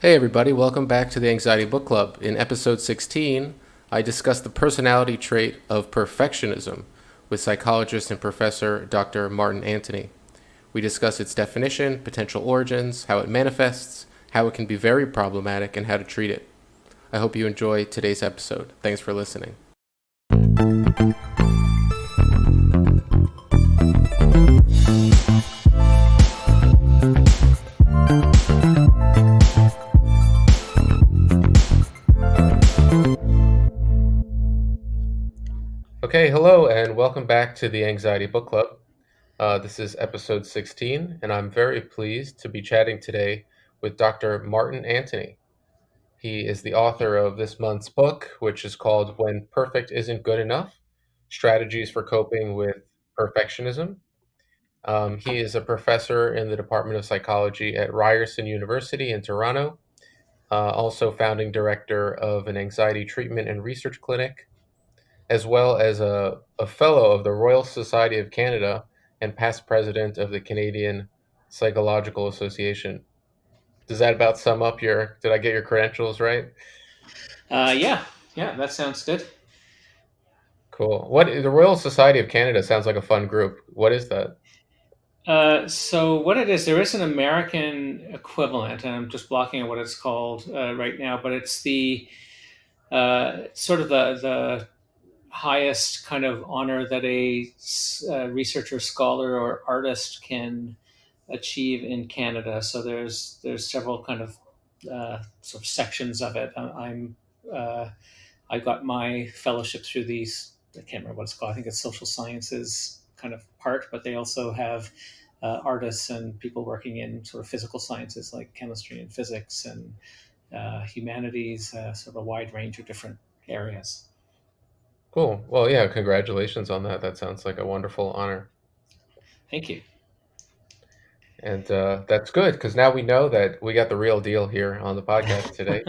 Hey everybody, welcome back to the Anxiety Book Club. In episode 16, I discussed the personality trait of perfectionism with psychologist and professor Dr. Martin Antony. We discuss its definition, potential origins, how it manifests, how it can be very problematic, and how to treat it. I hope you enjoy today's episode. Thanks for listening. Okay, hello, and welcome back to the Anxiety Book Club. This is episode 16, and I'm very pleased to be chatting today with Dr. Martin Antony. He is the author of this month's book, which is called When Perfect Isn't Good Enough: Strategies for Coping with Perfectionism. He is a professor in the Department of Psychology at Ryerson University in Toronto, also founding director of an anxiety treatment and research clinic, as well as a fellow of the Royal Society of Canada and past president of the Canadian Psychological Association. Does that about sum up did I get your credentials right? Yeah, yeah, that sounds good. Cool. The Royal Society of Canada sounds like a fun group. What is that? So what it is, there is an American equivalent, and I'm just blocking out what it's called right now, but it's the sort of the highest kind of honor that a researcher, scholar, or artist can achieve in Canada. So there's several kind of sort of sections of it. Uh, I got my fellowship through these. I can't remember what it's called. I think it's social sciences kind of part, but they also have artists and people working in sort of physical sciences like chemistry and physics and humanities, sort of a wide range of different areas. Cool. Well, yeah, congratulations on that. That sounds like a wonderful honor. Thank you. And that's good because now we know that we got the real deal here on the podcast today.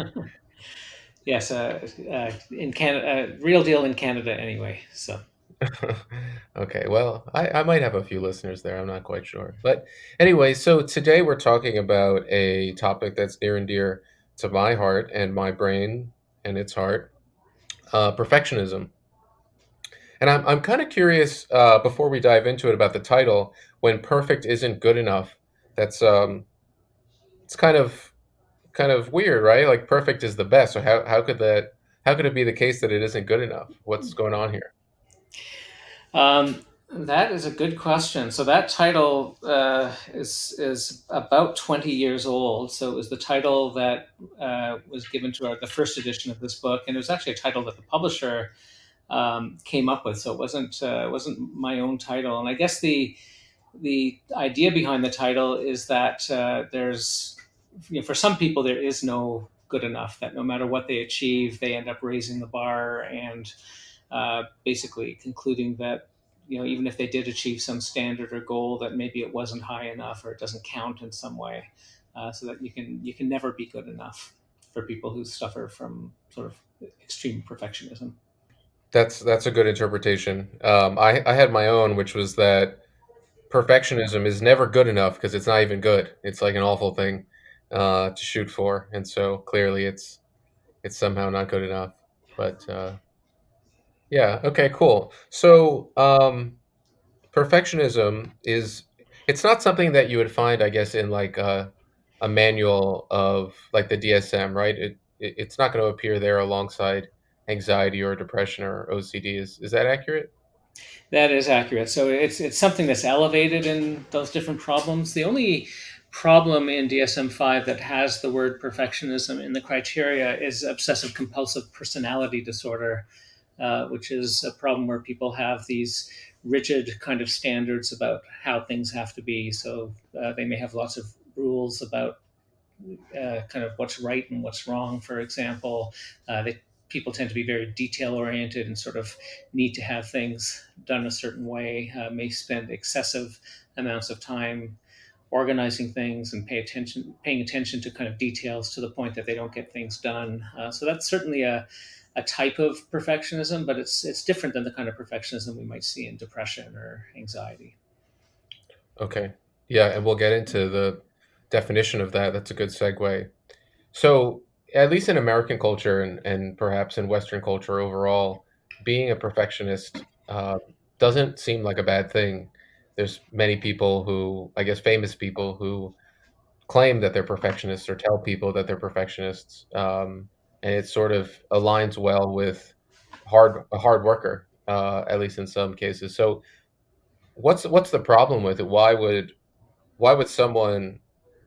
Yes, in Canada, real deal in Canada anyway. So Okay, well, I might have a few listeners there. I'm not quite sure. But anyway, so today we're talking about a topic that's near and dear to my heart and my brain and its heart, perfectionism. And I'm kind of curious before we dive into it about the title, when perfect isn't good enough. That's it's kind of weird, right? Like perfect is the best. So how could it be the case that it isn't good enough? What's going on here? um, that is a good question. So that title is about 20 years old. So it was the title that was given to the first edition of this book, and it was actually a title that the publisher came up with. So it wasn't my own title. And I guess the idea behind the title is that there's, for some people, there is no good enough. That no matter what they achieve, they end up raising the bar and basically concluding that even if they did achieve some standard or goal, that maybe it wasn't high enough or it doesn't count in some way. So that you can never be good enough for people who suffer from sort of extreme perfectionism. That's a good interpretation. I had my own, which was that perfectionism is never good enough because it's not even good. It's like an awful thing to shoot for, and so clearly it's somehow not good enough. But yeah, okay, cool. So perfectionism is it's not something that you would find, I guess, in like a manual of like the DSM, right? It's not going to appear there alongside anxiety or depression or OCD. Is that accurate? That is accurate. So it's something that's elevated in those different problems. The only problem in DSM-5 that has the word perfectionism in the criteria is obsessive compulsive personality disorder, which is a problem where people have these rigid kind of standards about how things have to be. So they may have lots of rules about kind of what's right and what's wrong. For example, people tend to be very detail oriented and sort of need to have things done a certain way. May spend excessive amounts of time organizing things and paying attention to kind of details to the point that they don't get things done. So that's certainly a type of perfectionism, but it's different than the kind of perfectionism we might see in depression or anxiety. Okay. Yeah, and we'll get into the definition of that. That's a good segue. So, at least in American culture and perhaps in Western culture overall, being a perfectionist doesn't seem like a bad thing. There's many people who, I guess, famous people who claim that they're perfectionists or tell people that they're perfectionists, and it sort of aligns well with a hard worker, at least in some cases. So, what's the problem with it? Why would someone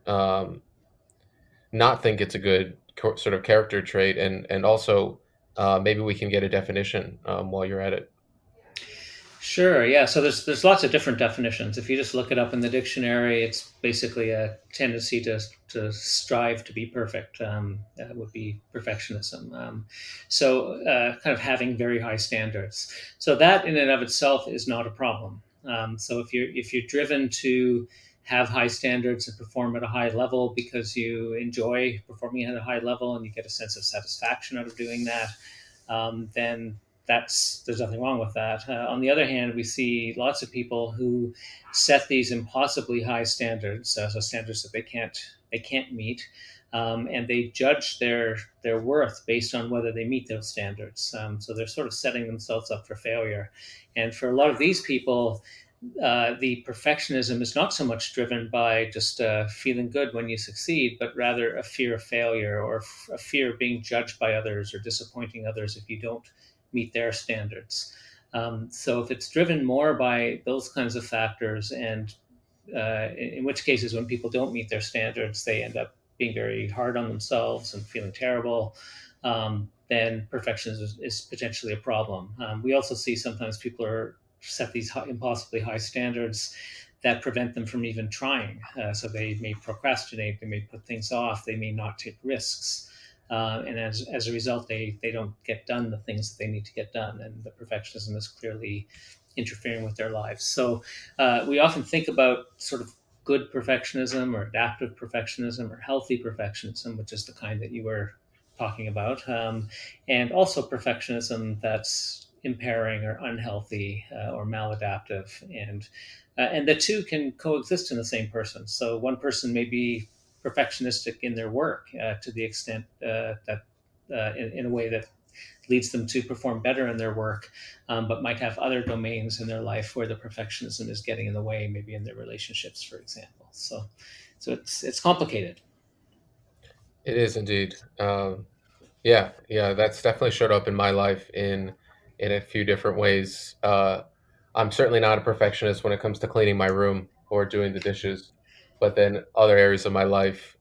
um, not think it's a good sort of character trait, and also maybe we can get a definition while you're at it. Sure. Yeah. So there's lots of different definitions. If you just look it up in the dictionary, it's basically a tendency to strive to be perfect. That would be perfectionism. Kind of having very high standards. So that in and of itself is not a problem. So if you're driven to have high standards and perform at a high level because you enjoy performing at a high level and you get a sense of satisfaction out of doing that, then there's nothing wrong with that. On the other hand, we see lots of people who set these impossibly high standards, so standards that they can't meet, and they judge their worth based on whether they meet those standards. So they're sort of setting themselves up for failure, and for a lot of these people, the perfectionism is not so much driven by just feeling good when you succeed, but rather a fear of failure or a fear of being judged by others or disappointing others if you don't meet their standards. So if it's driven more by those kinds of factors, and in which cases, when people don't meet their standards, they end up being very hard on themselves and feeling terrible. Then perfectionism is potentially a problem. We also see sometimes people are set these impossibly high standards that prevent them from even trying. So they may procrastinate, they may put things off, they may not take risks. And as a result, they don't get done the things that they need to get done. And the perfectionism is clearly interfering with their lives. So we often think about sort of good perfectionism or adaptive perfectionism or healthy perfectionism, which is the kind that you were talking about, and also perfectionism that's impairing or unhealthy or maladaptive, and the two can coexist in the same person. So one person may be perfectionistic in their work to the extent that in a way that leads them to perform better in their work, but might have other domains in their life where the perfectionism is getting in the way, maybe in their relationships, for example. So it's complicated. It is indeed. Yeah, yeah, that's definitely showed up in my life in a few different ways. I'm certainly not a perfectionist when it comes to cleaning my room or doing the dishes, but then other areas of my life,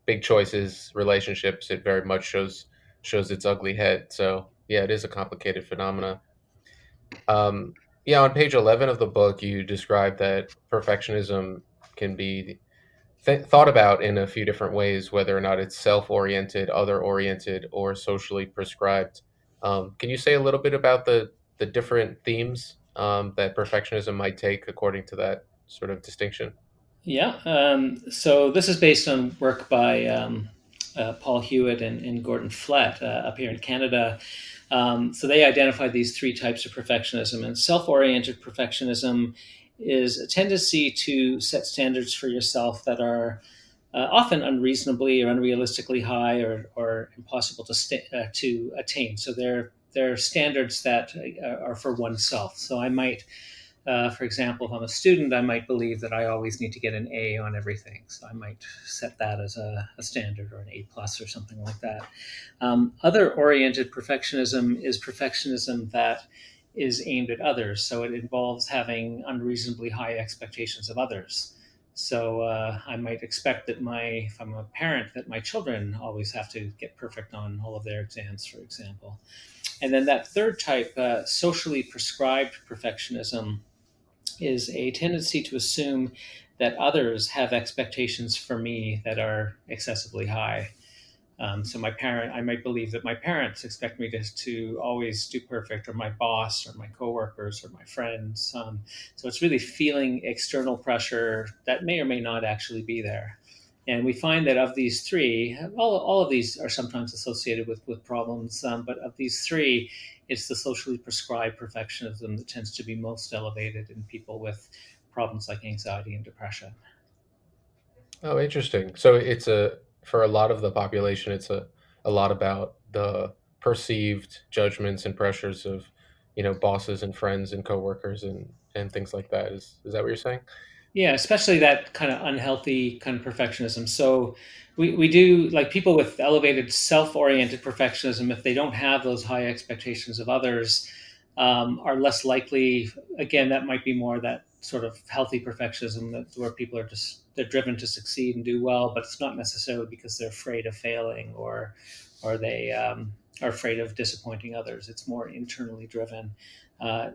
big choices, relationships, it very much shows its ugly head. So yeah, it is a complicated phenomena. Um, yeah, on page 11 of the book, you describe that perfectionism can be thought about in a few different ways, whether or not it's self-oriented, other-oriented, or socially prescribed. Can you say a little bit about the different themes that perfectionism might take according to that sort of distinction? Yeah. So this is based on work by Paul Hewitt and Gordon Flett up here in Canada. So they identified these three types of perfectionism, and self-oriented perfectionism is a tendency to set standards for yourself that are often unreasonably or unrealistically high, or impossible to attain. So they're standards that are for oneself. So I might, for example, if I'm a student, I might believe that I always need to get an A on everything. So I might set that as a standard, or an A plus or something like that. Other oriented perfectionism is perfectionism that is aimed at others. So it involves having unreasonably high expectations of others. So I might expect that if I'm a parent, that my children always have to get perfect on all of their exams, for example. And then that third type, socially prescribed perfectionism, is a tendency to assume that others have expectations for me that are excessively high. So I might believe that my parents expect me to always do perfect, or my boss, or my coworkers, or my friends. So it's really feeling external pressure that may or may not actually be there. And we find that of these three, all of these are sometimes associated with problems, but of these three, it's the socially prescribed perfectionism that tends to be most elevated in people with problems like anxiety and depression. Oh, interesting. So it's a for a lot of the population, it's a lot about the perceived judgments and pressures of, bosses and friends and coworkers and things like that. Is that what you're saying? Yeah, especially that kind of unhealthy kind of perfectionism. So we do like people with elevated self-oriented perfectionism, if they don't have those high expectations of others, are less likely. Again, that might be more that sort of healthy perfectionism that where people are just they're driven to succeed and do well, but it's not necessarily because they're afraid of failing or they are afraid of disappointing others. It's more internally driven.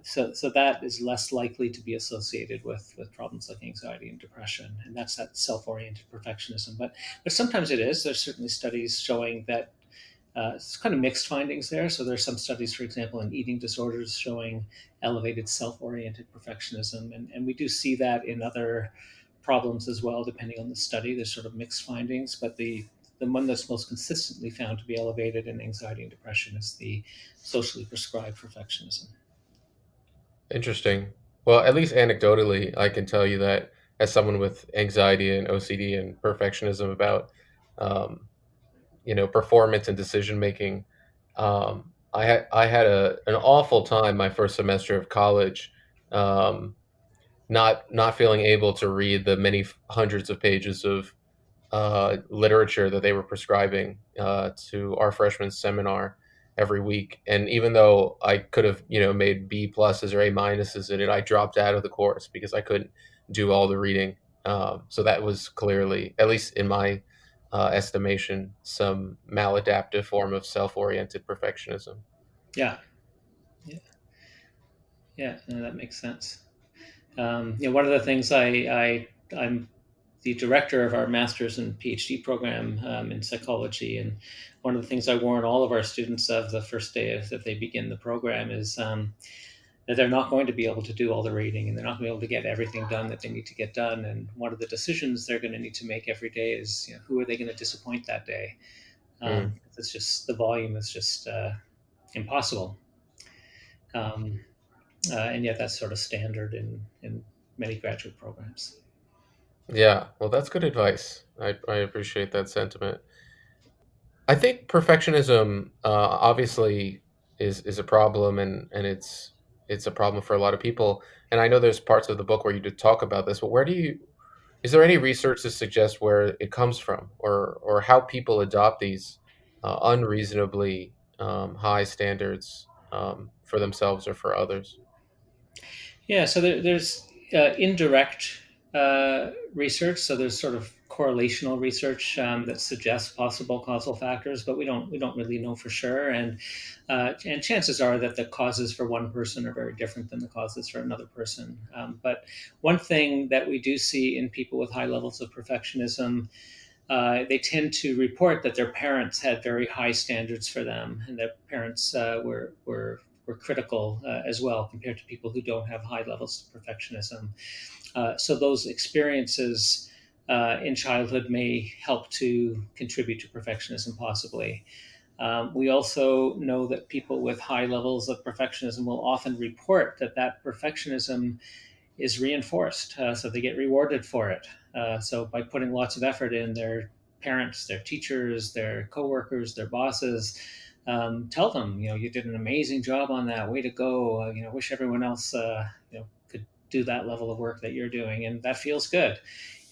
So that is less likely to be associated with problems like anxiety and depression, and that's that self-oriented perfectionism. But sometimes it is. There's certainly studies showing that it's kind of mixed findings there. So there's some studies, for example, in eating disorders showing elevated self-oriented perfectionism, and we do see that in other problems as well, depending on the study. There's sort of mixed findings, but the one that's most consistently found to be elevated in anxiety and depression is the socially prescribed perfectionism. Interesting. Well, at least anecdotally, I can tell you that as someone with anxiety and OCD and perfectionism about, um, performance and decision making, I had an awful time my first semester of college, um, not feeling able to read the many hundreds of pages of literature that they were prescribing to our freshman seminar every week. And even though I could have, made B pluses or A minuses in it, I dropped out of the course because I couldn't do all the reading. So that was clearly, at least in my estimation, some maladaptive form of self-oriented perfectionism. Yeah, yeah, yeah. No, that makes sense. One of the things I'm the director of our master's and PhD program in psychology, and one of the things I warn all of our students of the first day that they begin the program is that they're not going to be able to do all the reading, and they're not going to be able to get everything done that they need to get done. And one of the decisions they're going to need to make every day is, who are they going to disappoint that day? Mm. It's just the volume is just impossible. Um, and yet that's sort of standard in many graduate programs. Yeah, well, that's good advice. I appreciate that sentiment. I think perfectionism obviously is a problem, and it's a problem for a lot of people. And I know there's parts of the book where you did talk about this, but where do you is there any research to suggest where it comes from, or how people adopt these unreasonably high standards for themselves or for others? Yeah, so there's indirect research. So there's sort of correlational research that suggests possible causal factors, but we don't really know for sure. And chances are that the causes for one person are very different than the causes for another person. But one thing that we do see in people with high levels of perfectionism, they tend to report that their parents had very high standards for them, and their parents were critical as well compared to people who don't have high levels of perfectionism. So those experiences in childhood may help to contribute to perfectionism, possibly. We also know that people with high levels of perfectionism will often report that perfectionism is reinforced. So they get rewarded for it. So by putting lots of effort in, their parents, their teachers, their coworkers, their bosses tell them, you did an amazing job on that. Way to go. Wish everyone else, could do that level of work that you're doing. And that feels good.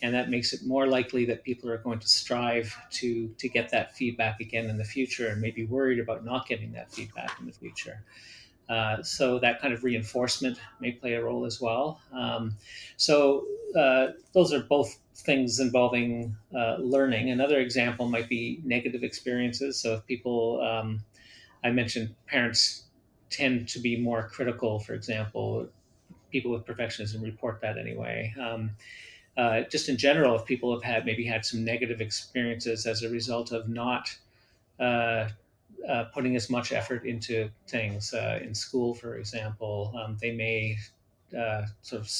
And that makes it more likely that people are going to strive to get that feedback again in the future, and maybe worried about not getting that feedback in the future. So that kind of reinforcement may play a role as well. So those are both things involving learning. Another example might be negative experiences. So if people, I mentioned parents tend to be more critical, for example, people with perfectionism report that anyway. Just in general, if people have maybe had some negative experiences as a result of not uh, putting as much effort into things in school, for example, they may sort of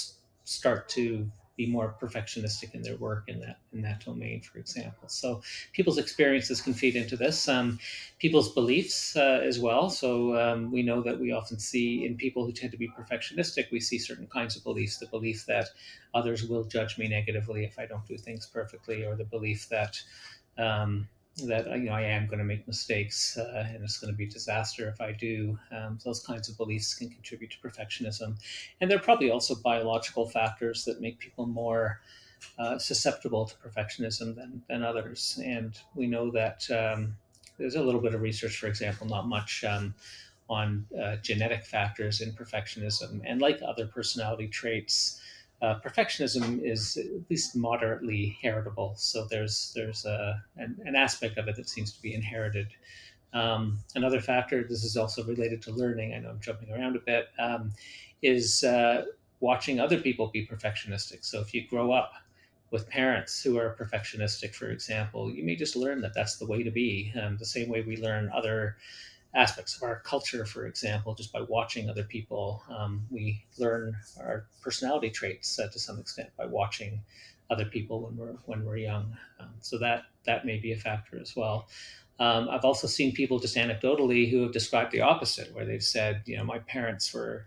start to be more perfectionistic in their work in that domain, for example. So people's experiences can feed into this. People's beliefs as well. So we know that we often see in people who tend to be perfectionistic, we see certain kinds of beliefs. The belief that others will judge me negatively if I don't do things perfectly, or the belief that that I am going to make mistakes, and it's going to be a disaster if I do. Those kinds of beliefs can contribute to perfectionism, and there are probably also biological factors that make people more susceptible to perfectionism than others. And we know that there's a little bit of research, for example, not much on genetic factors in perfectionism. And like other personality traits, perfectionism is at least moderately heritable. So there's an aspect of it that seems to be inherited. Another factor, this is also related to learning, I know I'm jumping around a bit, is watching other people be perfectionistic. So if you grow up with parents who are perfectionistic, for example, you may just learn that that's the way to be. The same way we learn other aspects of our culture, for example, just by watching other people. We learn our personality traits to some extent by watching other people when we're young. So that may be a factor as well. I've also seen people just anecdotally who have described the opposite, where they've said, my parents were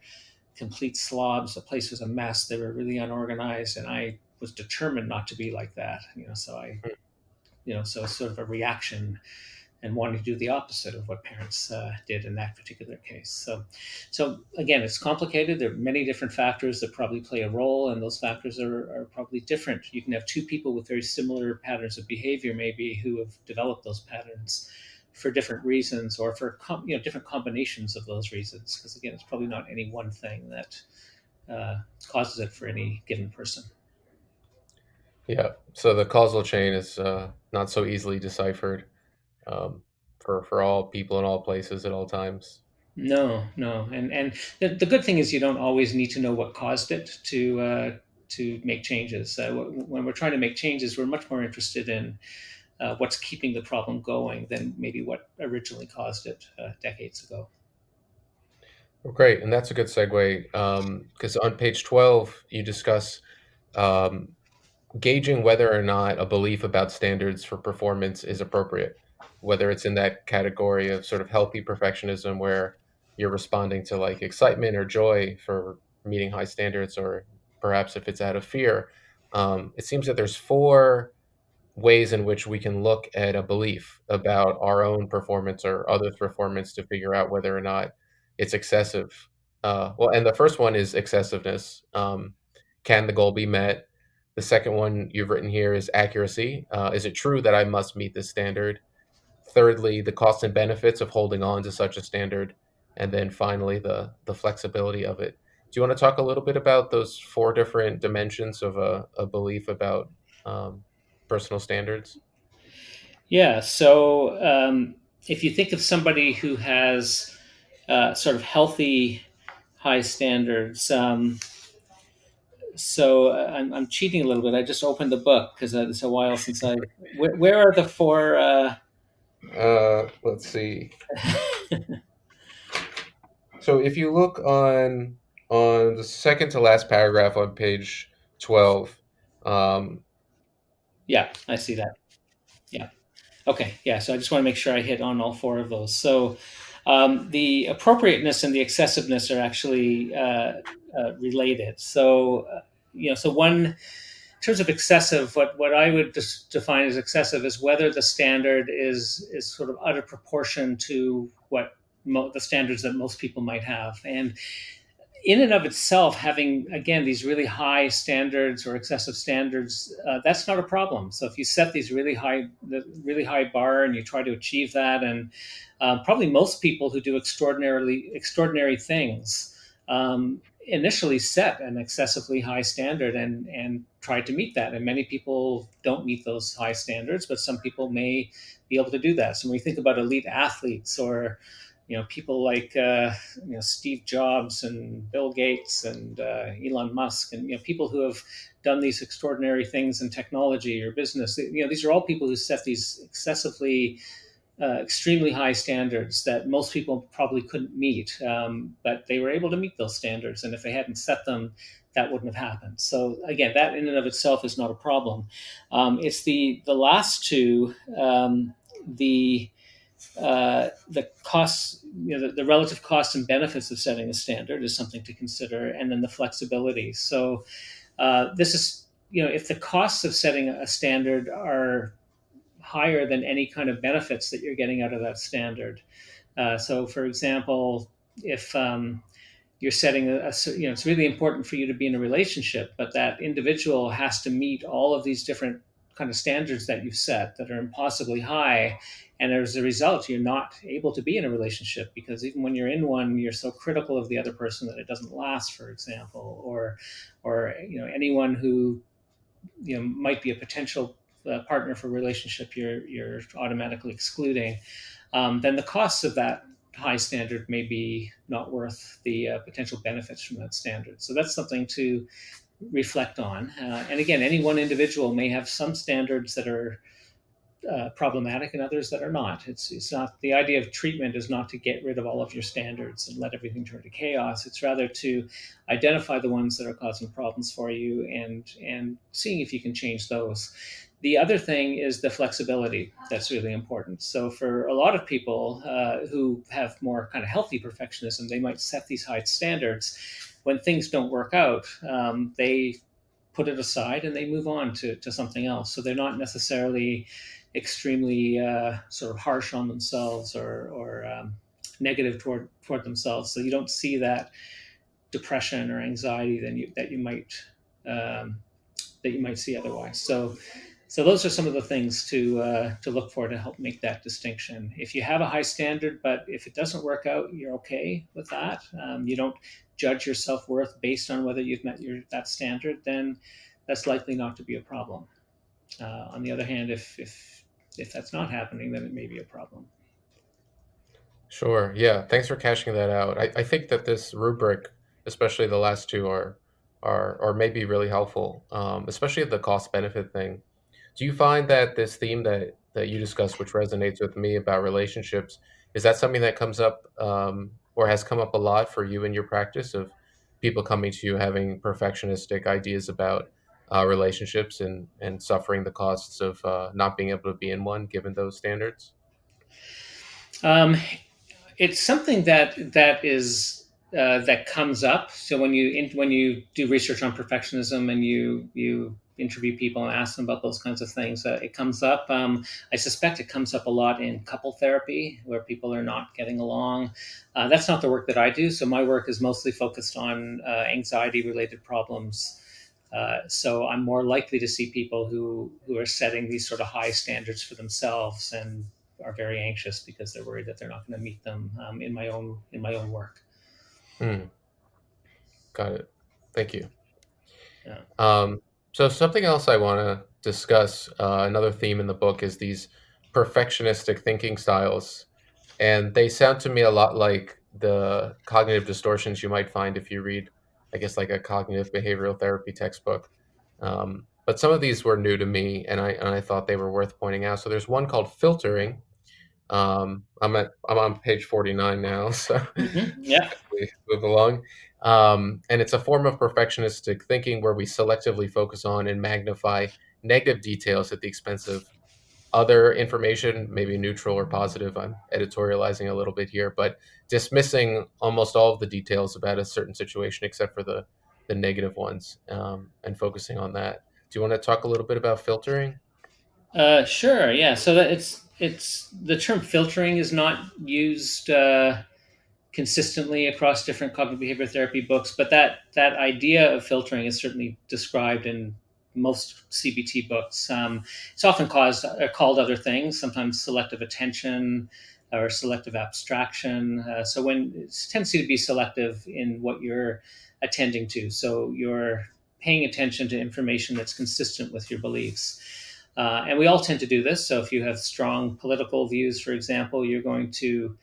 complete slobs. The place was a mess. They were really unorganized, and I was determined not to be like that. So it's sort of a reaction and wanting to do the opposite of what parents did in that particular case. So again, it's complicated. There are many different factors that probably play a role, and those factors are probably different. You can have two people with very similar patterns of behavior, maybe, who have developed those patterns for different reasons, or for different combinations of those reasons. Because again, it's probably not any one thing that causes it for any given person. Yeah. So the causal chain is not so easily deciphered um, for all people in all places at all times. No, no, and the good thing is you don't always need to know what caused it to make changes. When we're trying to make changes, we're much more interested in what's keeping the problem going than maybe what originally caused it decades ago. Well, great, and that's a good segue because on page 12 you discuss um, gauging whether or not a belief about standards for performance is appropriate, whether it's in that category of sort of healthy perfectionism where you're responding to like excitement or joy for meeting high standards, or perhaps if it's out of fear. It seems that there's four ways in which we can look at a belief about our own performance or others' performance to figure out whether or not it's excessive. And the first one is excessiveness. Can the goal be met? The second one you've written here is accuracy. Is it true that I must meet this standard? Thirdly, the costs and benefits of holding on to such a standard. And then finally, the flexibility of it. Do you want to talk a little bit about those four different dimensions of a belief about um, personal standards? Yeah. So if you think of somebody who has sort of healthy high standards. I'm cheating a little bit. I just opened the book because it's a while since I. Where are the four? Let's see. So if you look on the second to last paragraph on page 12, um, Yeah, I see that. Yeah. Okay. Yeah. So I just want to make sure I hit on all four of those. So the appropriateness and the excessiveness are actually related. So one in terms of excessive, what I would define as excessive is whether the standard is sort of out of proportion to what the standards that most people might have. And in and of itself, having again these really high standards or excessive standards, that's not a problem. So if you set these really high bar and you try to achieve that, and probably most people who do extraordinary things initially set an excessively high standard and try to meet that. And many people don't meet those high standards, but some people may be able to do that. So when we think about elite athletes or people like Steve Jobs and Bill Gates and Elon Musk, and people who have done these extraordinary things in technology or business. These are all people who set these extremely high standards that most people probably couldn't meet, but they were able to meet those standards. And if they hadn't set them, that wouldn't have happened. So again, that in and of itself is not a problem. It's the last two, the costs, the relative costs and benefits of setting a standard is something to consider, and then the flexibility. So this is, if the costs of setting a standard are higher than any kind of benefits that you're getting out of that standard. So, for example, if you're setting it's really important for you to be in a relationship, but that individual has to meet all of these different kind of standards that you've set that are impossibly high, and as a result you're not able to be in a relationship because even when you're in one you're so critical of the other person that it doesn't last, for example, or anyone who might be a potential partner for a relationship you're automatically excluding. Then the costs of that high standard may be not worth the potential benefits from that standard. So that's something to reflect on. And again, any one individual may have some standards that are problematic and others that are not. It's not, the idea of treatment is not to get rid of all of your standards and let everything turn to chaos. It's rather to identify the ones that are causing problems for you and seeing if you can change those. The other thing is the flexibility that's really important. So for a lot of people who have more kind of healthy perfectionism, they might set these high standards. When things don't work out, they put it aside and they move on to something else. So they're not necessarily extremely sort of harsh on themselves or negative toward themselves. So you don't see that depression or anxiety that um, you might see otherwise. So those are some of the things to look for to help make that distinction. If you have a high standard, but if it doesn't work out, you're okay with that. You don't judge your self worth based on whether you've met that standard. Then that's likely not to be a problem. On the other hand, if that's not happening, then it may be a problem. Sure. Yeah. Thanks for cashing that out. I think that this rubric, especially the last two, are maybe really helpful, especially the cost benefit thing. Do you find that this theme that you discussed, which resonates with me about relationships, is that something that comes up or has come up a lot for you in your practice of people coming to you having perfectionistic ideas about relationships and suffering the costs of not being able to be in one given those standards? Um, it's something that comes up. So when you do research on perfectionism and you interview people and ask them about those kinds of things, it comes up. I suspect it comes up a lot in couple therapy where people are not getting along. That's not the work that I do. So my work is mostly focused on anxiety related problems. So I'm more likely to see people who are setting these sort of high standards for themselves and are very anxious because they're worried that they're not going to meet them in my own work. Hmm, got it. Thank you. Yeah. Um, so something else I want to discuss, another theme in the book is these perfectionistic thinking styles, and they sound to me a lot like the cognitive distortions you might find if you read, I guess, like a cognitive behavioral therapy textbook. But some of these were new to me, and I thought they were worth pointing out. So there's one called filtering. I'm on page 49 now, so Mm-hmm. Yeah. we move along. And it's a form of perfectionistic thinking where we selectively focus on and magnify negative details at the expense of other information, maybe neutral or positive. I'm editorializing a little bit here, but dismissing almost all of the details about a certain situation except for the negative ones, and focusing on that. Do you want to talk a little bit about filtering? Sure. Yeah. So that it's the term filtering is not used consistently across different cognitive behavior therapy books, but that idea of filtering is certainly described in most CBT books. It's often called other things, sometimes selective attention or selective abstraction. So when it tends to be selective in what you're attending to, so you're paying attention to information that's consistent with your beliefs. And we all tend to do this. So if you have strong political views, for example, you're going to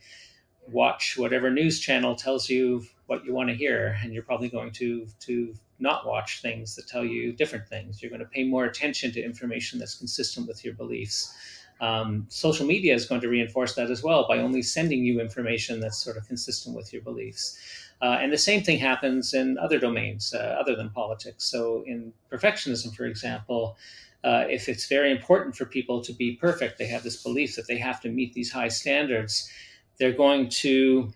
watch whatever news channel tells you what you want to hear, and you're probably going to not watch things that tell you different things. You're going to pay more attention to information that's consistent with your beliefs. Social media is going to reinforce that as well by only sending you information that's sort of consistent with your beliefs. And the same thing happens in other domains other than politics. So in perfectionism, for example, if it's very important for people to be perfect, they have this belief that they have to meet these high standards, they're going to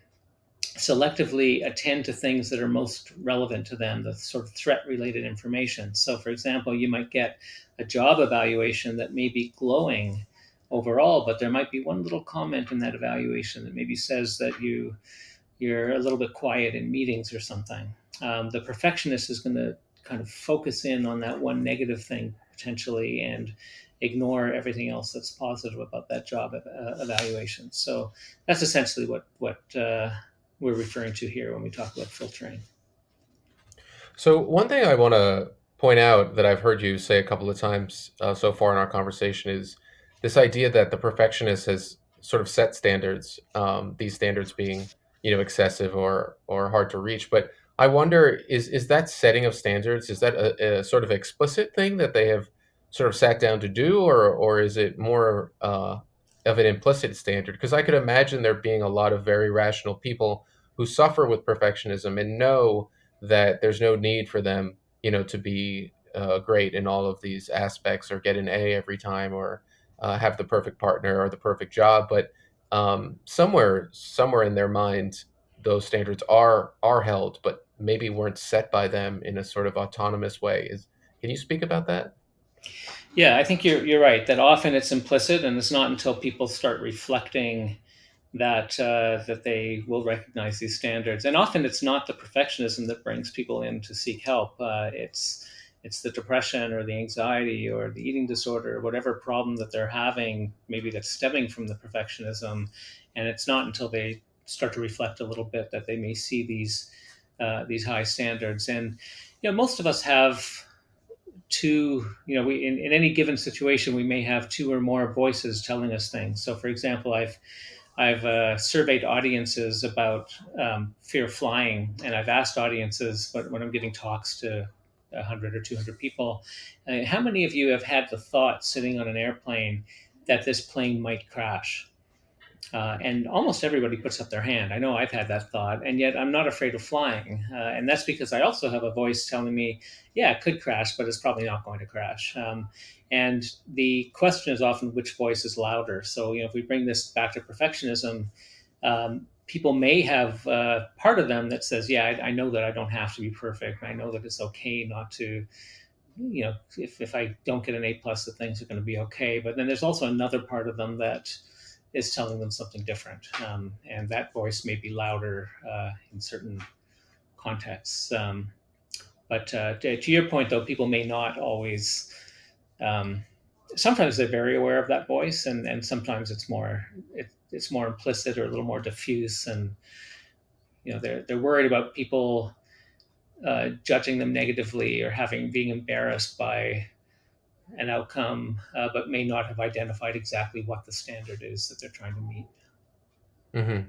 selectively attend to things that are most relevant to them, the sort of threat related information. So, for example, you might get a job evaluation that may be glowing overall, but there might be one little comment in that evaluation that maybe says that you're a little bit quiet in meetings or something. The perfectionist is going to kind of focus in on that one negative thing potentially and ignore everything else that's positive about that job evaluation. So that's essentially what we're referring to here when we talk about filtering. So one thing I want to point out that I've heard you say a couple of times so far in our conversation is this idea that the perfectionist has sort of set standards, these standards being, excessive or hard to reach. But I wonder, is that setting of standards, is that a sort of explicit thing that they have sort of sat down to do, or is it more of an implicit standard? Because I could imagine there being a lot of very rational people who suffer with perfectionism and know that there's no need for them, to be great in all of these aspects or get an A every time or have the perfect partner or the perfect job. But somewhere in their mind, those standards are held, but maybe weren't set by them in a sort of autonomous way. Can you speak about that? Yeah, I think you're right that often it's implicit, and it's not until people start reflecting that they will recognize these standards. And often it's not the perfectionism that brings people in to seek help. It's the depression or the anxiety or the eating disorder or whatever problem that they're having, maybe that's stemming from the perfectionism. And it's not until they start to reflect a little bit that they may see these high standards. And most of us have two. We in any given situation we may have two or more voices telling us things. So, for example, I've surveyed audiences about fear of flying, and I've asked audiences when I'm giving talks to 100 or 200 people, how many of you have had the thought sitting on an airplane that this plane might crash? And almost everybody puts up their hand. I know I've had that thought, and yet I'm not afraid of flying. And that's because I also have a voice telling me, yeah, it could crash, but it's probably not going to crash. And the question is often which voice is louder. So, if we bring this back to perfectionism, people may have part of them that says, yeah, I know that I don't have to be perfect. I know that it's okay not to, if I don't get an A plus, that things are going to be okay. But then there's also another part of them that is telling them something different, and that voice may be louder in certain contexts. But to your point, though, people may not always. Um, Sometimes they're very aware of that voice, and sometimes it's more implicit or a little more diffuse, and they're worried about people judging them negatively or having being embarrassed by an outcome, but may not have identified exactly what the standard is that they're trying to meet. Hmm.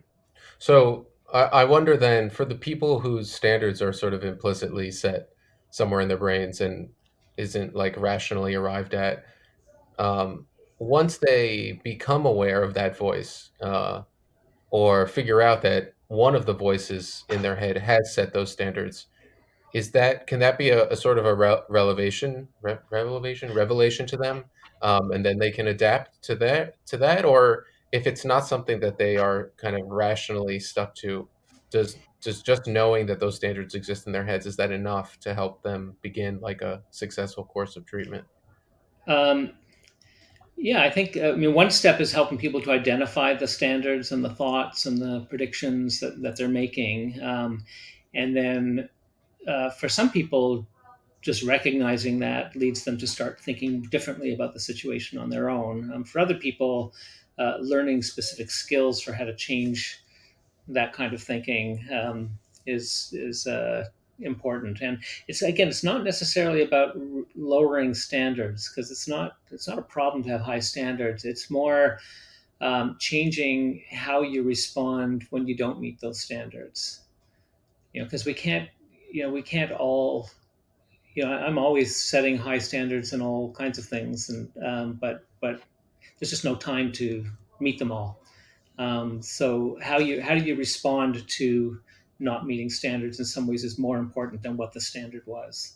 So I wonder then, for the people whose standards are sort of implicitly set somewhere in their brains and isn't like rationally arrived at, um, once they become aware of that voice, or figure out that one of the voices in their head has set those standards, can that be a sort of a revelation to them, and then they can adapt to that, or if it's not something that they are kind of rationally stuck to, does just knowing that those standards exist in their heads, is that enough to help them begin like a successful course of treatment? Um, yeah, I think one step is helping people to identify the standards and the thoughts and the predictions that they're making, and then for some people, just recognizing that leads them to start thinking differently about the situation on their own. For other people, learning specific skills for how to change that kind of thinking is important. And it's not necessarily about lowering standards, because it's not a problem to have high standards. It's more changing how you respond when you don't meet those standards. Because we can't all. I'm always setting high standards in all kinds of things, and but there's just no time to meet them all. So how do you respond to not meeting standards in some ways is more important than what the standard was.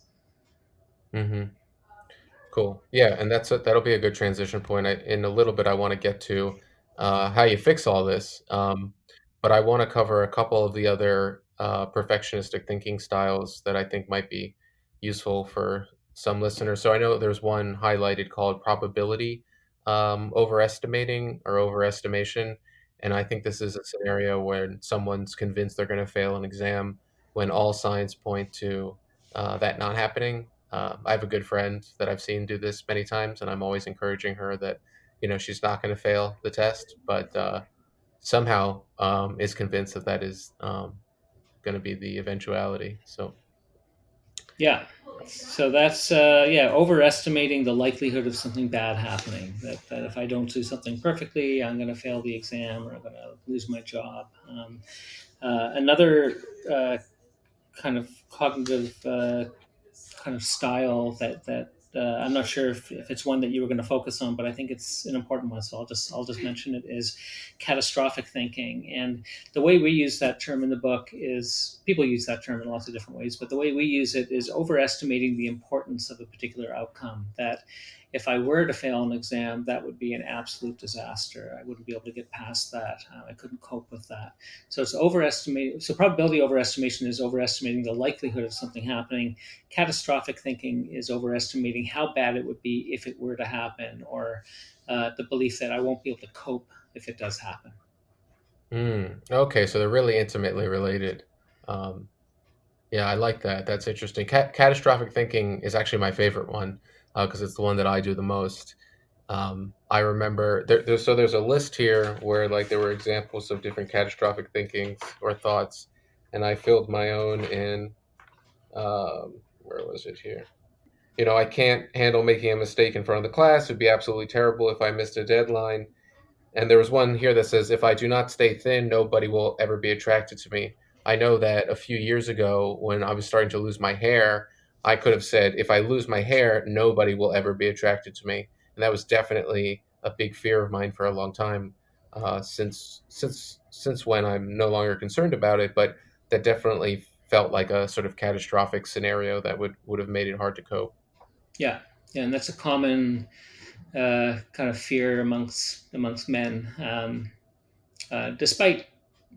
Hmm. Cool. Yeah, and that'll be a good transition point. In a little bit, I want to get to how you fix all this, but I want to cover a couple of the other perfectionistic thinking styles that I think might be useful for some listeners. So I know there's one highlighted called probability overestimating or overestimation. And I think this is a scenario where someone's convinced they're going to fail an exam when all signs point to that not happening. I have a good friend that I've seen do this many times, and I'm always encouraging her that she's not going to fail the test, but somehow is convinced that that is going to be the eventuality. So, Yeah. So that's overestimating the likelihood of something bad happening. That if I don't do something perfectly, I'm going to fail the exam or I'm going to lose my job. Another kind of cognitive kind of style that I'm not sure if it's one that you were going to focus on, but I think it's an important one. So I'll just mention it is catastrophic thinking. And the way we use that term in the book is people use that term in lots of different ways, but the way we use it is overestimating the importance of a particular outcome. That if I were to fail an exam, that would be an absolute disaster. I wouldn't be able to get past that. I couldn't cope with that. So it's overestimating. So probability overestimation is overestimating the likelihood of something happening. Catastrophic thinking is overestimating how bad it would be if it were to happen, or the belief that I won't be able to cope if it does happen. okay, so they're really intimately related. Um, Yeah, I like that. That's interesting. Catastrophic thinking is actually my favorite one because it's the one that I do the most. I remember there's a list here where like there were examples of different catastrophic thinkings or thoughts, and I filled my own in. Where was it here? I can't handle making a mistake in front of the class. It'd be absolutely terrible if I missed a deadline. And there was one here that says, if I do not stay thin, nobody will ever be attracted to me. I know that a few years ago, when I was starting to lose my hair, I could have said, if I lose my hair, nobody will ever be attracted to me. And that was definitely a big fear of mine for a long time, since when I'm no longer concerned about it. But that definitely felt like a sort of catastrophic scenario that would have made it hard to cope. Yeah, yeah, and that's a common kind of fear amongst men, despite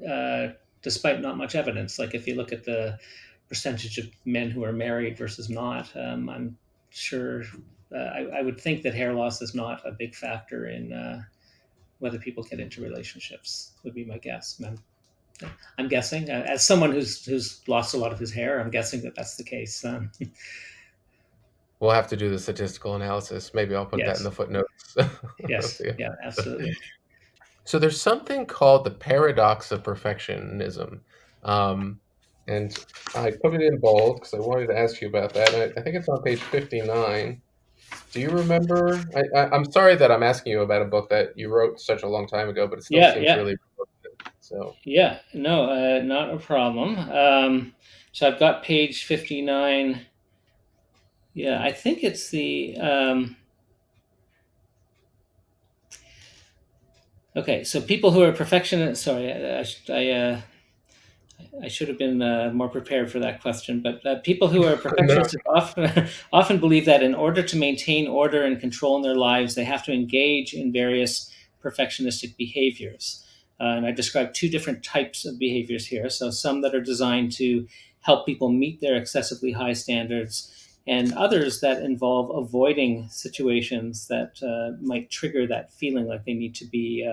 uh, despite not much evidence. Like if you look at the percentage of men who are married versus not, I'm sure I would think that hair loss is not a big factor in whether people get into relationships. Would be my guess. I'm guessing, as someone who's lost a lot of his hair, I'm guessing that that's the case. We'll have to do the statistical analysis. Maybe I'll put that in the Yes, footnotes. yes, Yeah. yeah, absolutely. So there's something called the paradox of perfectionism. Um, and I put it in bold because I wanted to ask you about that. I think it's on page 59. Do you remember? I'm sorry that I'm asking you about a book that you wrote such a long time ago, but it still Yeah, seems yeah, really relevant. So, yeah. No, not a problem. So I've got page 59. Yeah, I think it's the. Okay, so people who are perfectionists. Sorry, I should have been more prepared for that question. But people who are no. perfectionists often believe that in order to maintain order and control in their lives, they have to engage in various perfectionistic behaviors. And I described two different types of behaviors here. So some that are designed to help people meet their excessively high standards, and others that involve avoiding situations that might trigger that feeling like they need to be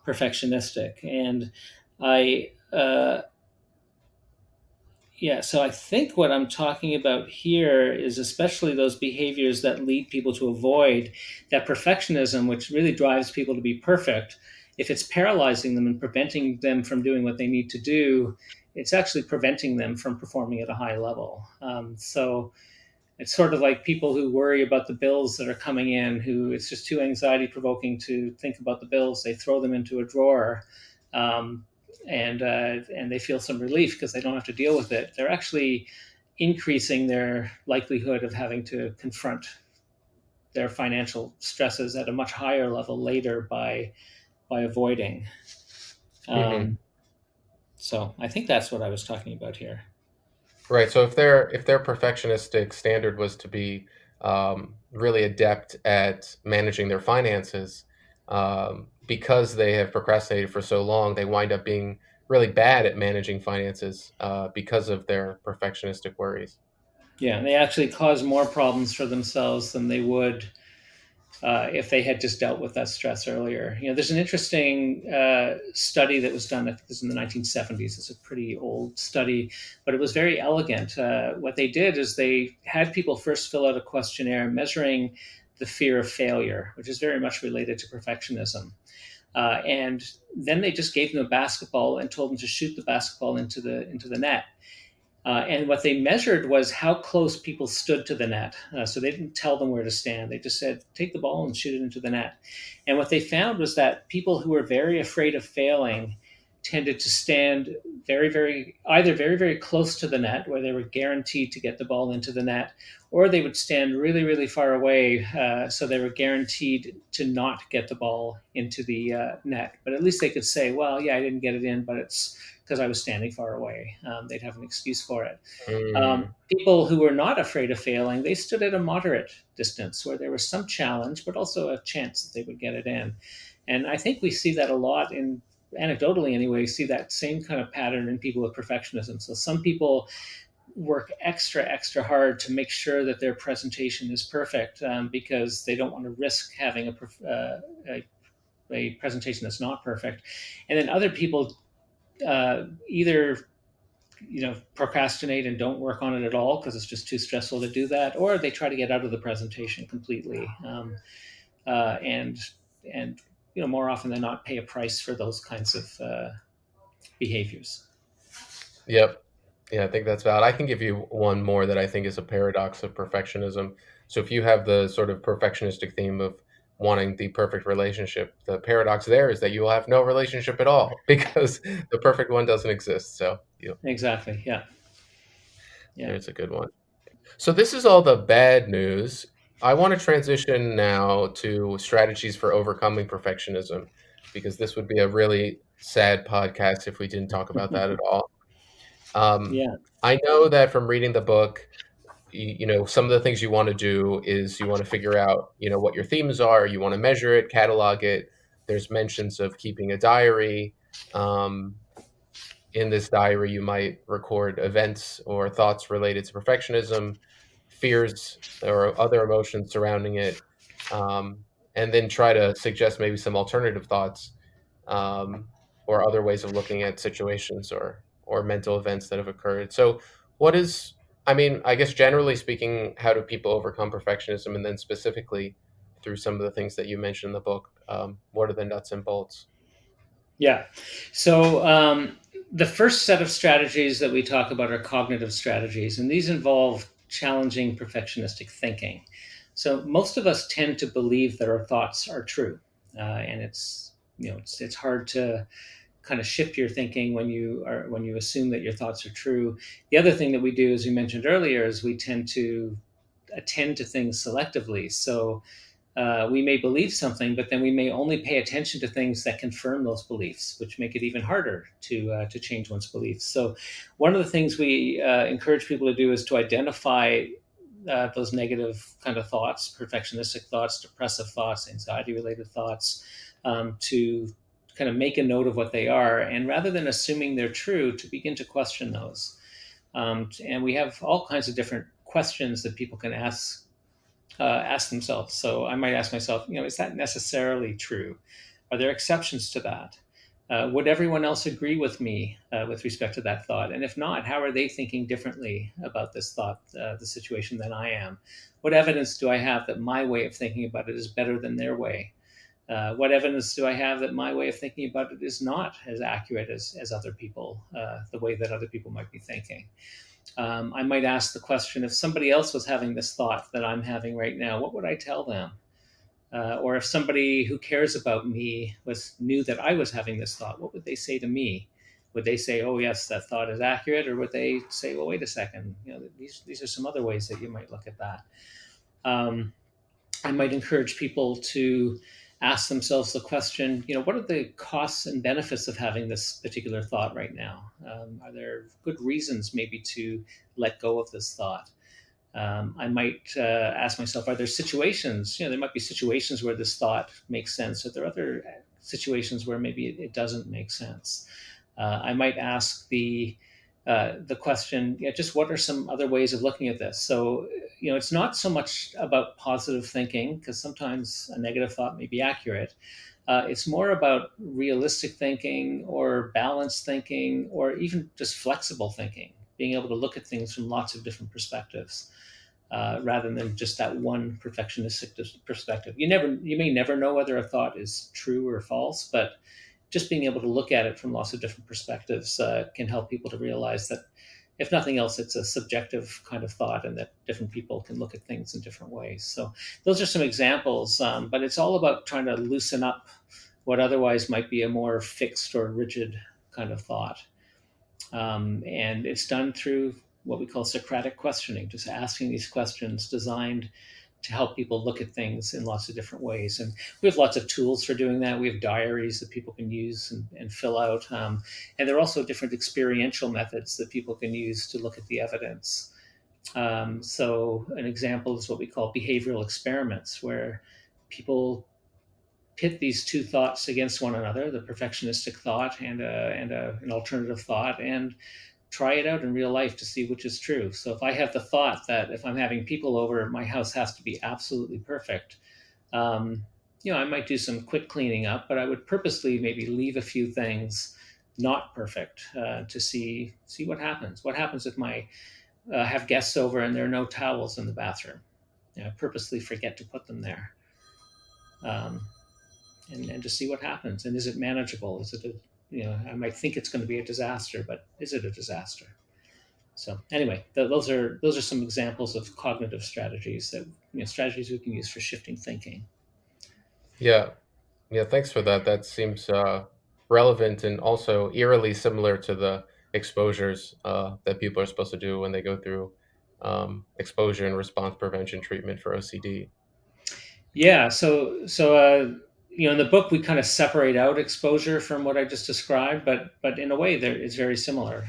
perfectionistic. And I yeah, so I think what I'm talking about here is especially those behaviors that lead people to avoid that perfectionism, which really drives people to be perfect. If it's paralyzing them and preventing them from doing what they need to do, it's actually preventing them from performing at a high level. So it's sort of like people who worry about the bills that are coming in, who it's just too anxiety provoking to think about the bills. They throw them into a drawer, um, and they feel some relief because they don't have to deal with it. They're actually increasing their likelihood of having to confront their financial stresses at a much higher level later by avoiding. Mhm. Um, so I think that's what I was talking about here. Right. So if their perfectionistic standard was to be really adept at managing their finances, because they have procrastinated for so long, they wind up being really bad at managing finances because of their perfectionistic worries. Yeah, they actually cause more problems for themselves than they would if they had just dealt with that stress earlier. There's an interesting study that was done. I think this was in the 1970s. It's a pretty old study, but it was very elegant. What they did is they had people first fill out a questionnaire measuring the fear of failure, which is very much related to perfectionism. And then they just gave them a basketball and told them to shoot the basketball into the net. And what they measured was how close people stood to the net. So they didn't tell them where to stand. They just said, take the ball and shoot it into the net. And what they found was that people who were very afraid of failing tended to stand either very, very close to the net, where they were guaranteed to get the ball into the net, or they would stand really, really far away. So they were guaranteed to not get the ball into the net. But at least they could say, well, yeah, I didn't get it in, but it's because I was standing far away. They'd have an excuse for it. Mm, People who were not afraid of failing, they stood at a moderate distance where there was some challenge, but also a chance that they would get it in. And I think we see that a lot anecdotally anyway, see that same kind of pattern in people with perfectionism. So some people work extra, extra hard to make sure that their presentation is perfect because they don't want to risk having a presentation that's not perfect. And then other people either procrastinate and don't work on it at all because it's just too stressful to do that, or they try to get out of the presentation completely, and more often than not pay a price for those kinds of behaviors. yep. Yeah, I think that's valid. I can give you one more that I think is a paradox of perfectionism. So if you have the sort of perfectionistic theme of wanting the perfect relationship, the paradox there is that you will have no relationship at all because the perfect one doesn't exist. So Exactly. Yeah. Yeah. there's a good one. So this is all the bad news. I want to transition now to strategies for overcoming perfectionism because this would be a really sad podcast if we didn't talk about that at all. Um, Yeah. I know that from reading the book, some of the things you want to do is you want to figure out, what your themes are. You want to measure it, catalog it. There's mentions of keeping a diary. Um, in this diary, you might record events or thoughts related to perfectionism, fears or other emotions surrounding it, and then try to suggest maybe some alternative thoughts um, or other ways of looking at situations or mental events that have occurred. So, what is, I mean, I guess generally speaking, how do people overcome perfectionism, and then specifically through some of the things that you mentioned in the book, what are the nuts and bolts? Yeah. So the first set of strategies that we talk about are cognitive strategies, and these involve challenging perfectionistic thinking. So most of us tend to believe that our thoughts are true, and it's hard to kind of shift your thinking when you assume that your thoughts are true. The other thing that we do, as you mentioned earlier, is we tend to attend to things selectively. So we may believe something, but then we may only pay attention to things that confirm those beliefs, which make it even harder to change one's beliefs. So, one of the things we encourage people to do is to identify those negative kind of thoughts, perfectionistic thoughts, depressive thoughts, anxiety-related thoughts, to kind of make a note of what they are, and rather than assuming they're true, to begin to question those. And we have all kinds of different questions that people can ask themselves. So I might ask myself, is that necessarily true? Are there exceptions to that? Would everyone else agree with me with respect to that thought? And if not, how are they thinking differently about this thought, the situation, than I am? What evidence do I have that my way of thinking about it is better than their way? What evidence do I have that my way of thinking about it is not as accurate as other people, the way that other people might be thinking? I might ask the question, if somebody else was having this thought that I'm having right now, what would I tell them? Or if somebody who cares about me knew that I was having this thought, what would they say to me? Would they say, "Oh yes, that thought is accurate," or would they say, "Well, wait a second. These are some other ways that you might look at that." Um, I might encourage people to ask themselves the question, what are the costs and benefits of having this particular thought right now? Are there good reasons maybe to let go of this thought? I might ask myself, are there situations, there might be situations where this thought makes sense. Are there other situations where maybe it doesn't make sense? I might ask the question, just what are some other ways of looking at this? So, it's not so much about positive thinking, because sometimes a negative thought may be accurate. It's more about realistic thinking or balanced thinking or even just flexible thinking, being able to look at things from lots of different perspectives. Rather than just that one perfectionistic perspective, you may never know whether a thought is true or false, but just being able to look at it from lots of different perspectives can help people to realize that, if nothing else, it's a subjective kind of thought, and that different people can look at things in different ways. So those are some examples, but it's all about trying to loosen up what otherwise might be a more fixed or rigid kind of thought. And it's done through what we call Socratic questioning, just asking these questions designed to help people look at things in lots of different ways. And we have lots of tools for doing that. We have diaries that people can use and fill out. And there are also different experiential methods that people can use to look at the evidence. So, an example is what we call behavioral experiments, where people pit these two thoughts against one another, the perfectionistic thought an alternative thought, and try it out in real life to see which is true. So if I have the thought that if I'm having people over, my house has to be absolutely perfect, um, I might do some quick cleaning up, but I would purposely maybe leave a few things not perfect to see what happens. What happens if my have guests over and there are no towels in the bathroom? I purposely forget to put them there. Um, and to see what happens. And is it manageable? Is it I might think it's going to be a disaster, but is it a disaster? So anyway, those are some examples of cognitive strategies that strategies we can use for shifting thinking. Yeah. Yeah, thanks for that. That seems relevant and also eerily similar to the exposures that people are supposed to do when they go through exposure and response prevention treatment for OCD. Yeah. In the book we kind of separate out exposure from what I just described, but in a way there it's very similar.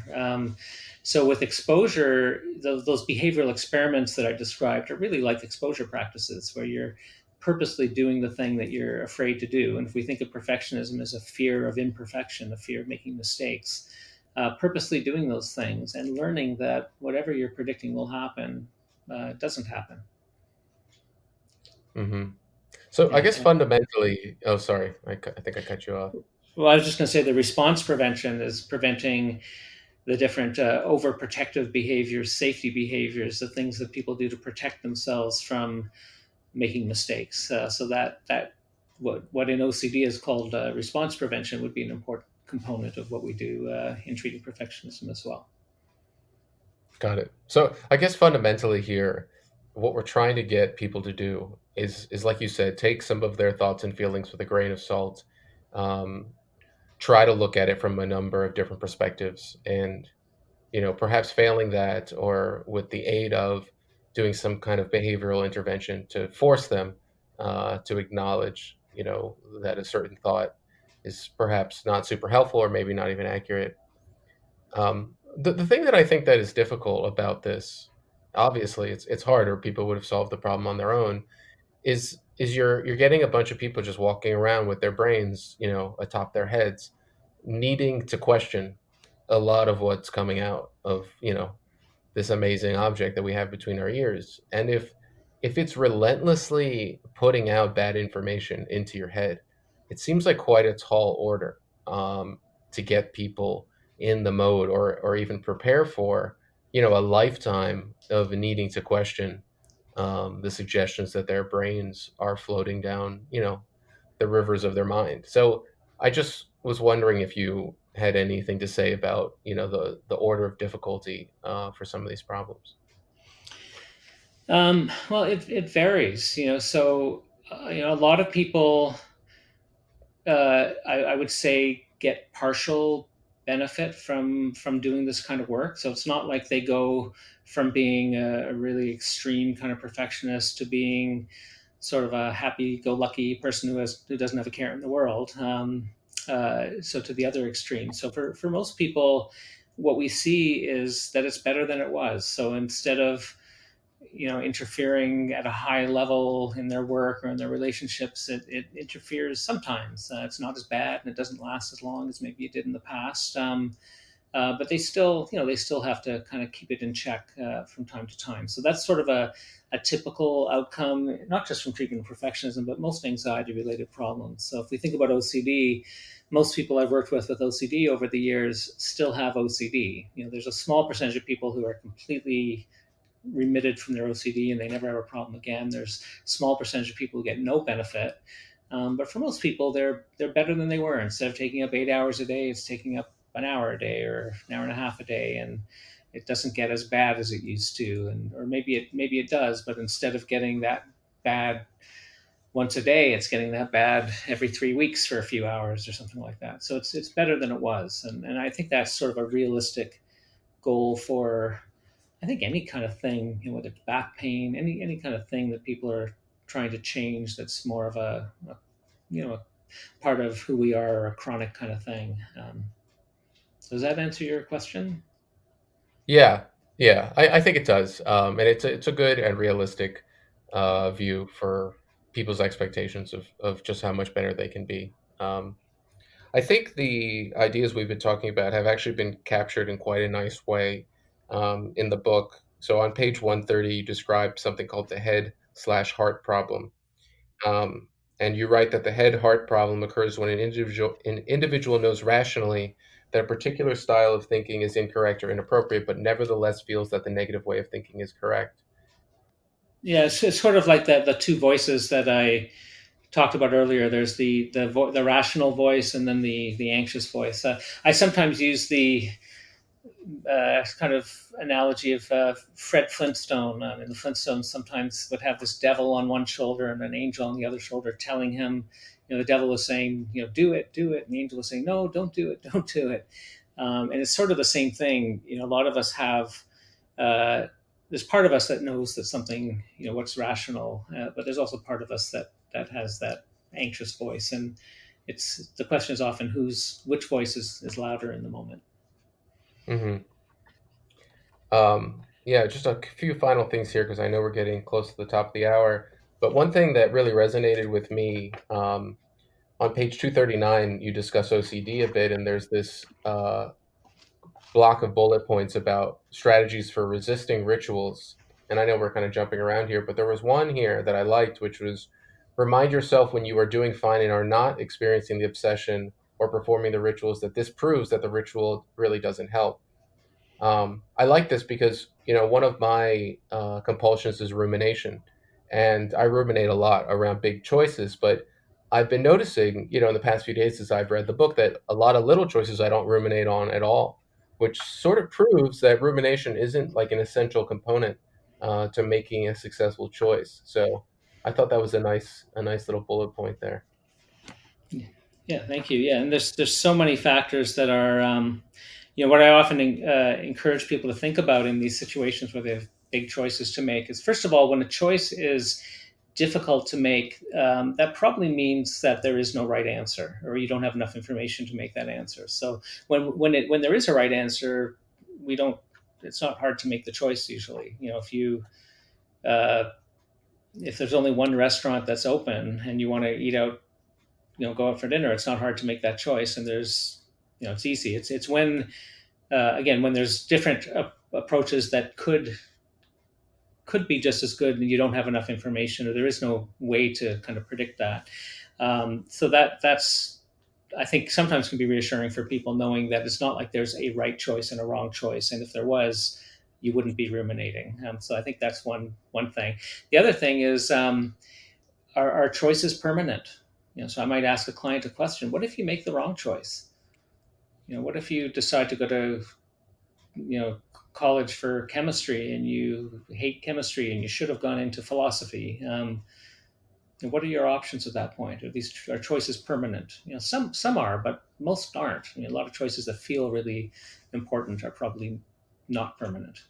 So with exposure, those behavioral experiments that I described are really like exposure practices, where you're purposely doing the thing that you're afraid to do. And if we think of perfectionism as a fear of imperfection, a fear of making mistakes, purposely doing those things and learning that whatever you're predicting will happen doesn't happen. Hmm. So I Yeah. guess fundamentally, oh, sorry, I think I cut you off. Well, I was just going to say the response prevention is preventing the different overprotective behaviors, safety behaviors, the things that people do to protect themselves from making mistakes. So that what in OCD is called response prevention would be an important component of what we do in treating perfectionism as well. Got it. So I guess fundamentally here, what we're trying to get people to do is like you said, take some of their thoughts and feelings with a grain of salt. Um, Try to look at it from a number of different perspectives, and perhaps failing that, or with the aid of doing some kind of behavioral intervention to force them to acknowledge, that a certain thought is perhaps not super helpful or maybe not even accurate. The thing that I think that is difficult about this, obviously, it's harder. People would have solved the problem on their own. Is you're getting a bunch of people just walking around with their brains, atop their heads, needing to question a lot of what's coming out of this amazing object that we have between our ears. And if it's relentlessly putting out bad information into your head, it seems like quite a tall order to get people in the mode, or even prepare for a lifetime of needing to question the suggestions that their brains are floating down the rivers of their mind. So I just was wondering if you had anything to say about the order of difficulty for some of these problems. Well, it varies, So a lot of people, I would say, get partial benefit from doing this kind of work. So it's not like they go from being a really extreme kind of perfectionist to being sort of a happy-go-lucky person who doesn't have a care in the world. So to the other extreme. So for most people, what we see is that it's better than it was. So instead of interfering at a high level in their work or in their relationships, it interferes sometimes. It's not as bad and it doesn't last as long as maybe it did in the past. but they still have to kind of keep it in check from time to time. So that's sort of a typical outcome, not just from treatment of perfectionism, but most anxiety related problems. So if we think about OCD, most people I've worked with OCD over the years still have OCD. There's a small percentage of people who are completely remitted from their OCD and they never have a problem again. There's a small percentage of people who get no benefit. But for most people, they're better than they were. Instead of taking up 8 hours a day, it's taking up an hour a day or an hour and a half a day, and it doesn't get as bad as it used to. And or maybe it does, but instead of getting that bad once a day, it's getting that bad every 3 weeks for a few hours or something like that. So it's better than it was, and I think that's sort of a realistic goal for I think any kind of thing, whether it's back pain, any kind of thing that people are trying to change that's more of a a part of who we are, or a chronic kind of thing. Does that answer your question? Yeah, yeah, I think it does, and it's a good and realistic view for people's expectations of just how much better they can be. I think the ideas we've been talking about have actually been captured in quite a nice way in the book. So on page 130, you describe something called the head/heart problem. Um, and you write that the head-heart problem occurs when an individual knows rationally that a particular style of thinking is incorrect or inappropriate, but nevertheless feels that the negative way of thinking is correct. Yeah, it's sort of like the two voices that I talked about earlier. There's the rational voice and then the anxious voice. I sometimes use the kind of analogy of Fred Flintstone. And the Flintstones sometimes would have this devil on one shoulder and an angel on the other shoulder telling him, the devil was saying, do it, do it. And the angel was saying, no, don't do it, don't do it. And it's sort of the same thing. A lot of us have, uh, there's part of us that knows that something, what's rational, but there's also part of us that has that anxious voice. And the question is often which voice is louder in the moment. Hmm. Yeah, just a few final things here because I know we're getting close to the top of the hour. But one thing that really resonated with me on page 239, you discuss OCD a bit, and there's this block of bullet points about strategies for resisting rituals. And I know we're kind of jumping around here, but there was one here that I liked, which was remind yourself when you are doing fine and are not experiencing the obsession or performing the rituals that this proves that the ritual really doesn't help. I like this because one of my compulsions is rumination, and I ruminate a lot around big choices. But I've been noticing, in the past few days as I've read the book, that a lot of little choices I don't ruminate on at all, which sort of proves that rumination isn't like an essential component to making a successful choice. So I thought that was a nice little bullet point there. Yeah, thank you. Yeah, and there's so many factors that are, what I often encourage people to think about in these situations where they have big choices to make is first of all, when a choice is difficult to make, that probably means that there is no right answer, or you don't have enough information to make that answer. So when there is a right answer, we don't. It's not hard to make the choice usually. Uh, if there's only one restaurant that's open and you want to eat out, go out for dinner, it's not hard to make that choice. And it's easy. It's when again when there's different approaches that could be just as good, and you don't have enough information, or there is no way to kind of predict that. So that's I think sometimes can be reassuring for people, knowing that it's not like there's a right choice and a wrong choice, and if there was, you wouldn't be ruminating. So I think that's one thing. The other thing is, are choices permanent? So I might ask a client a question: what if you make the wrong choice? What if you decide to go to you know college for chemistry and you hate chemistry and you should have gone into philosophy? What are your options at that point? Are choices permanent? Some are, but most aren't. A lot of choices that feel really important are probably not permanent.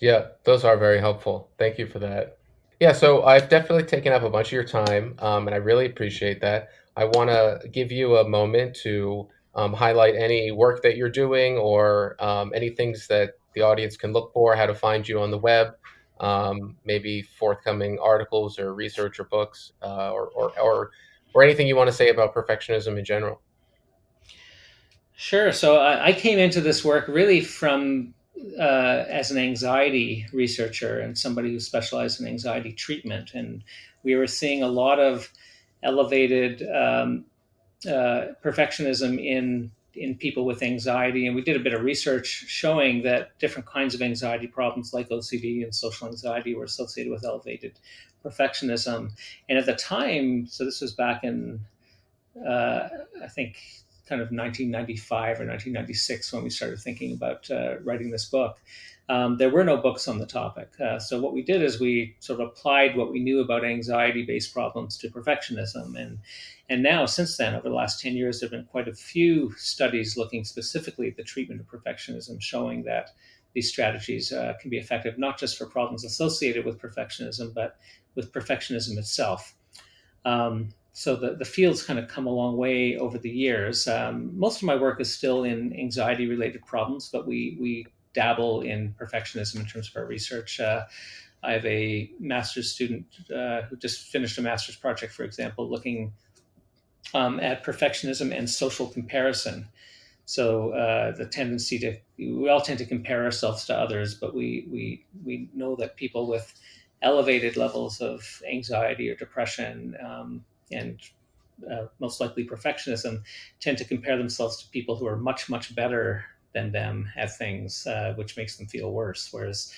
Yeah, those are very helpful. Thank you for that. Yeah, so I've definitely taken up a bunch of your time, and I really appreciate that. I want to give you a moment to highlight any work that you're doing or any things that the audience can look for, how to find you on the web, maybe forthcoming articles or research or books, or anything you want to say about perfectionism in general. Sure. So I came into this work really from as an anxiety researcher and somebody who specialized in anxiety treatment, and we were seeing a lot of elevated perfectionism in people with anxiety, and we did a bit of research showing that different kinds of anxiety problems like OCD and social anxiety were associated with elevated perfectionism. And at the time, so this was back in I think kind of 1995 or 1996 when we started thinking about writing this book. There were no books on the topic. So what we did is we sort of applied what we knew about anxiety-based problems to perfectionism, and now since then, over the last 10 years, there have been quite a few studies looking specifically at the treatment of perfectionism, showing that these strategies can be effective not just for problems associated with perfectionism, but with perfectionism itself. So the field's kind of come a long way over the years. Most of my work is still in anxiety related problems, but we dabble in perfectionism in terms of our research. I have a master's student who just finished a master's project, for example, looking at perfectionism and social comparison. So the tendency to we all tend to compare ourselves to others, but we know that people with elevated levels of anxiety or depression and most likely perfectionism tend to compare themselves to people who are much better than them at things, which makes them feel worse. Whereas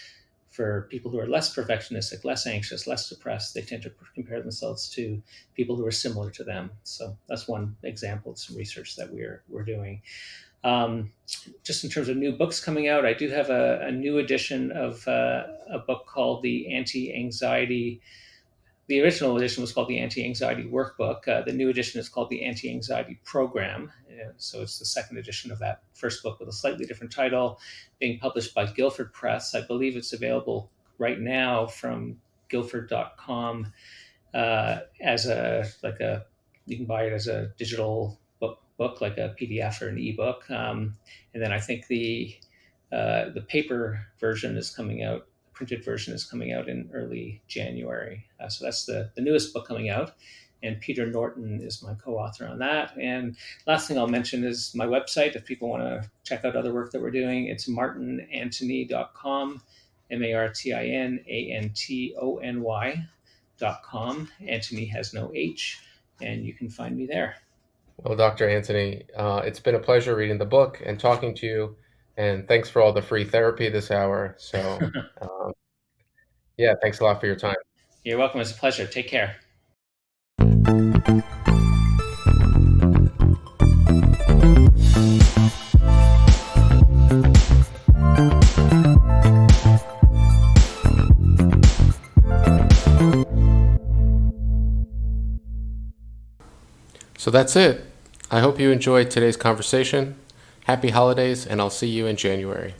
for people who are less perfectionistic, less anxious, less depressed, they tend to compare themselves to people who are similar to them. So that's one example of some research that we're doing. Um, just in terms of new books coming out, I do have a new edition of a book called the Anti-Anxiety. The original edition was called the Anti-Anxiety Workbook. The new edition is called the Anti-Anxiety Program. So it's the second edition of that first book with a slightly different title, being published by Guilford Press. I believe it's available right now from guilford.com as a like a you can buy it as a digital book like a PDF or an ebook, and then I think the paper version is coming out. The printed version is coming out in early January. So that's the newest book coming out. And Peter Norton is my co-author on that. And last thing I'll mention is my website. If people want to check out other work that we're doing, it's martinantony.com, martinantony.com. Antony has no H, and you can find me there. Well, Dr. Antony, it's been a pleasure reading the book and talking to you, and thanks for all the free therapy this hour. So, um, yeah, thanks a lot for your time. You're welcome. It's a pleasure. Take care. So that's it. I hope you enjoyed today's conversation. Happy holidays, and I'll see you in January.